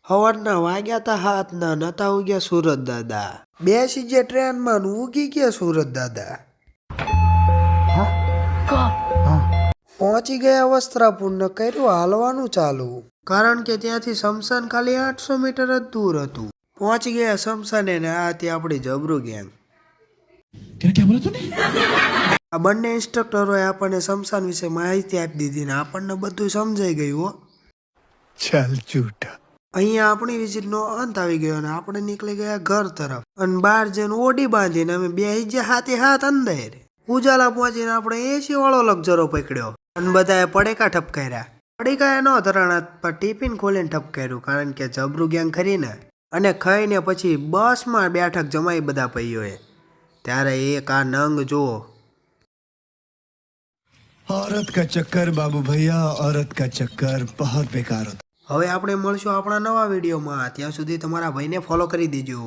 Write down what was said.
હવારના વાગ્યા તા હાથના નતા ઉગ્યા સુરત દાદા. બેસી જે ટ્રેનમાં ને ઉગી ગયા સુરત દાદા. પહોંચી ગયા વસ્ત્રાપુર ને કર્યું હાલવાનું ચાલુ, કારણ કે ત્યાંથી શમશાન ખાલી 800 મીટર જ દૂર હતું. પહોંચી ગયા શમશાને ને આ ત્યાં આપણી જબરુ ગેંગ. આ બંને ઇન્સ્ટ્રક્ટરોએ આપણને શમશાન વિશે માહિતી આપી દીધી ને આપણને બધું સમજાઈ ગયું હો. ચાલ ચૂટા. અહીંયા આપણી વિઝિટનો અંત આવી ગયો અને આપણે નીકળી ગયા ઘર તરફ. અને બહાર જઈને ઓડી બાંધીને અમે બેસી ગયા હાથે હાથ અંદર. ઉજાલા પહોંચીને આપણે AC વાળો લગજરો પકડ્યો અને બધાએ પડેકા ઠપકાર્યા. પડેકા ન ધરાણા પણ ટિફિન ખોલીને ઠપકાર્યું, કારણ કે જબરું ગેંગ ખરીને. અને ખાઈને પછી બસમાં બેઠક જમાઈ બધા પૈયોએ. ત્યારે એક આ નંગ જુઓ. औरत का चक्कर बाबू भैया, औरत का चक्कर बहुत बेकार होता. હવે આપણે મળશું આપણા નવા વિડીયોમાં. ત્યાં સુધી તમારા ભાઈને ફોલો કરી દેજો.